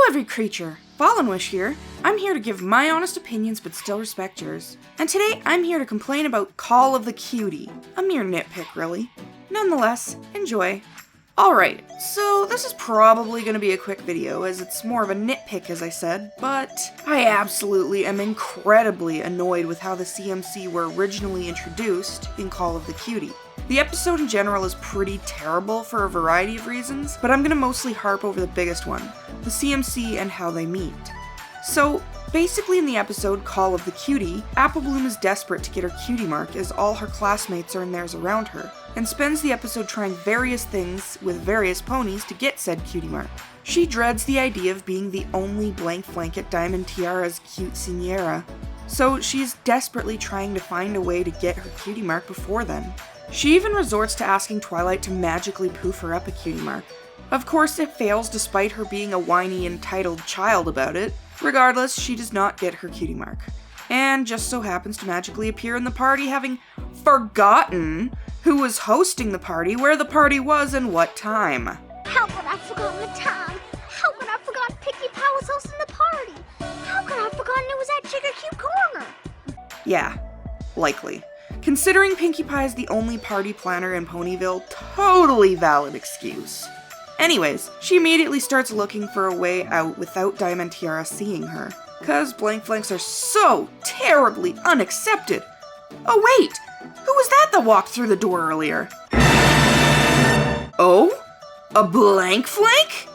every creature, FallenWish here. I'm here to give my honest opinions but still respect yours. And today I'm here to complain about Call of the Cutie. A mere nitpick really. Nonetheless, enjoy. Alright, so this is probably going to be a quick video as it's more of a nitpick as I said, but I absolutely am incredibly annoyed with how the CMC were originally introduced in Call of the Cutie. The episode in general is pretty terrible for a variety of reasons, but I'm going to mostly harp over the biggest one, the CMC and how they meet. So, basically in the episode Call of the Cutie, Applebloom is desperate to get her cutie mark as all her classmates are in theirs around her, and spends the episode trying various things with various ponies to get said cutie mark. She dreads the idea of being the only blank flank at Diamond Tiara's Cutie, so she's desperately trying to find a way to get her cutie mark before then. She even resorts to asking Twilight to magically poof her up a cutie mark. Of course, it fails despite her being a whiny, entitled child about it. Regardless, she does not get her cutie mark, and just so happens to magically appear in the party having forgotten who was hosting the party, where the party was, and what time. How could I have forgotten the time? How could I have forgotten Pinkie Pie was hosting the party? How could I have forgotten it was at Sugar Cube Corner? Yeah, likely. Considering Pinkie Pie is the only party planner in Ponyville, totally valid excuse. Anyways, she immediately starts looking for a way out without Diamond Tiara seeing her, cause blank flanks are so terribly unaccepted. Oh wait, who was that walked through the door earlier? Oh? A blank flank?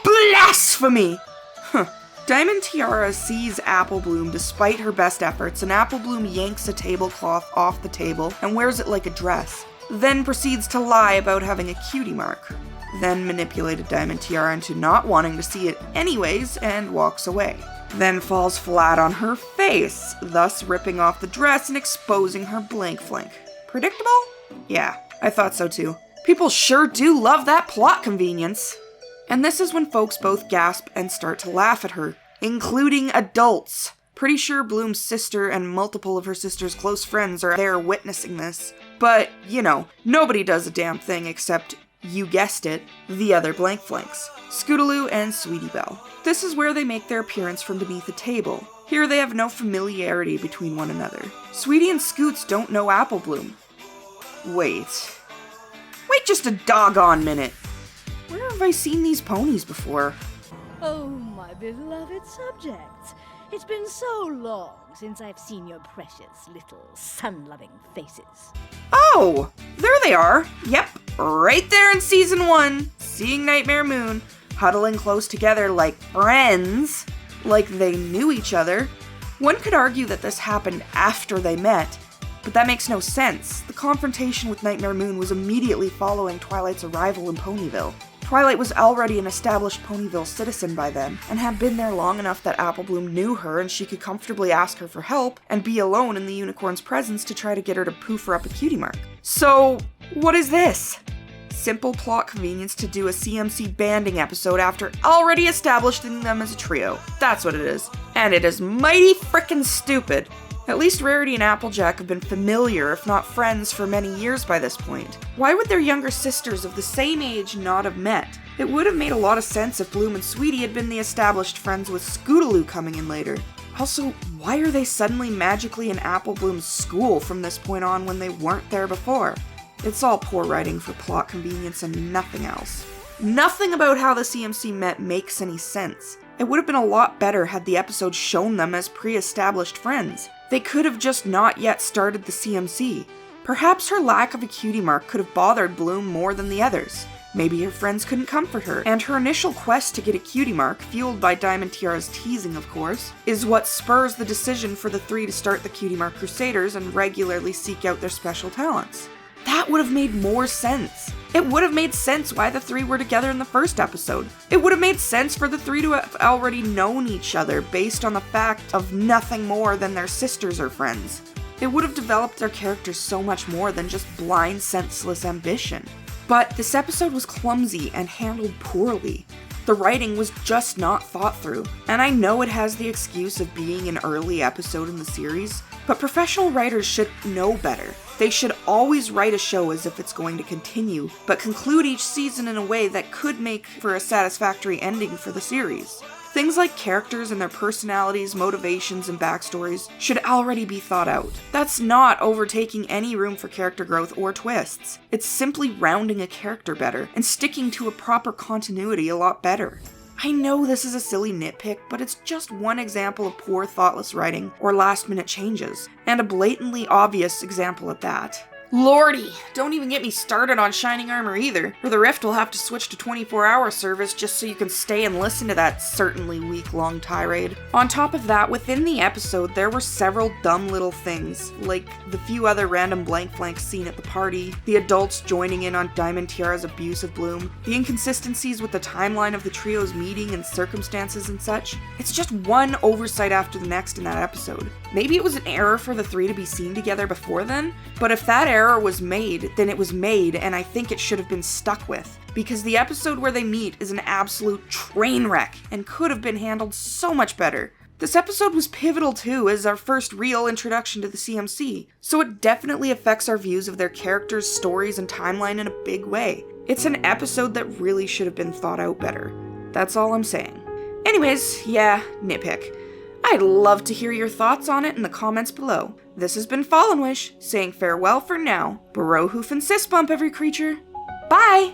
Blasphemy! Huh. Diamond Tiara sees Applebloom despite her best efforts, and Applebloom yanks a tablecloth off the table and wears it like a dress, then proceeds to lie about having a cutie mark, then manipulated Diamond Tiara into not wanting to see it anyways and walks away, then falls flat on her face, thus ripping off the dress and exposing her blank flank. Predictable? Yeah, I thought so too. People sure do love that plot convenience. And this is when folks both gasp and start to laugh at her, including adults. Pretty sure Bloom's sister and multiple of her sister's close friends are there witnessing this. But, you know, nobody does a damn thing except, you guessed it, the other blank flanks, Scootaloo and Sweetie Belle. This is where they make their appearance from beneath a table. Here they have no familiarity between one another. Sweetie and Scoots don't know Applebloom. Wait just a doggone minute. Where have I seen these ponies before? Oh, my beloved subjects. It's been so long since I've seen your precious little sun-loving faces. Oh, there they are. Yep, right there in season 1, seeing Nightmare Moon, huddling close together like friends, like they knew each other. One could argue that this happened after they met, but that makes no sense. The confrontation with Nightmare Moon was immediately following Twilight's arrival in Ponyville. Twilight was already an established Ponyville citizen by then, and had been there long enough that Applebloom knew her and she could comfortably ask her for help and be alone in the unicorn's presence to try to get her to poof her up a cutie mark. So, what is this? Simple plot convenience to do a CMC banding episode after already establishing them as a trio. That's what it is. And it is mighty frickin' stupid. At least Rarity and Applejack have been familiar, if not friends, for many years by this point. Why would their younger sisters of the same age not have met? It would have made a lot of sense if Bloom and Sweetie had been the established friends with Scootaloo coming in later. Also, why are they suddenly magically in Applebloom's school from this point on when they weren't there before? It's all poor writing for plot convenience and nothing else. Nothing about how the CMC met makes any sense. It would have been a lot better had the episode shown them as pre-established friends. They could have just not yet started the CMC. Perhaps her lack of a cutie mark could have bothered Bloom more than the others. Maybe her friends couldn't comfort her, and her initial quest to get a cutie mark, fueled by Diamond Tiara's teasing of course, is what spurs the decision for the three to start the Cutie Mark Crusaders and regularly seek out their special talents. That would have made more sense. It would have made sense why the three were together in the first episode. It would have made sense for the three to have already known each other based on the fact of nothing more than their sisters or friends. It would have developed their characters so much more than just blind, senseless ambition. But this episode was clumsy and handled poorly. The writing was just not thought through, and I know it has the excuse of being an early episode in the series, but professional writers should know better. They should always write a show as if it's going to continue, but conclude each season in a way that could make for a satisfactory ending for the series. Things like characters and their personalities, motivations, and backstories should already be thought out. That's not overtaking any room for character growth or twists. It's simply rounding a character better and sticking to a proper continuity a lot better. I know this is a silly nitpick, but it's just one example of poor, thoughtless writing or last-minute changes, and a blatantly obvious example at that. Lordy, don't even get me started on Shining Armor either, or the Rift will have to switch to 24-hour service just so you can stay and listen to that certainly week-long tirade. On top of that, within the episode, there were several dumb little things, like the few other random blank flanks seen at the party, the adults joining in on Diamond Tiara's abuse of Bloom, the inconsistencies with the timeline of the trio's meeting and circumstances and such. It's just one oversight after the next in that episode. Maybe it was an error for the three to be seen together before then, but if that error was made, then it was made, and I think it should have been stuck with. Because the episode where they meet is an absolute train wreck, and could have been handled so much better. This episode was pivotal too, as our first real introduction to the CMC, so it definitely affects our views of their characters, stories, and timeline in a big way. It's an episode that really should have been thought out better. That's all I'm saying. Anyways, yeah, nitpick. I'd love to hear your thoughts on it in the comments below. This has been FallenWish, saying farewell for now. Burrow, hoof, and sis bump every creature. Bye!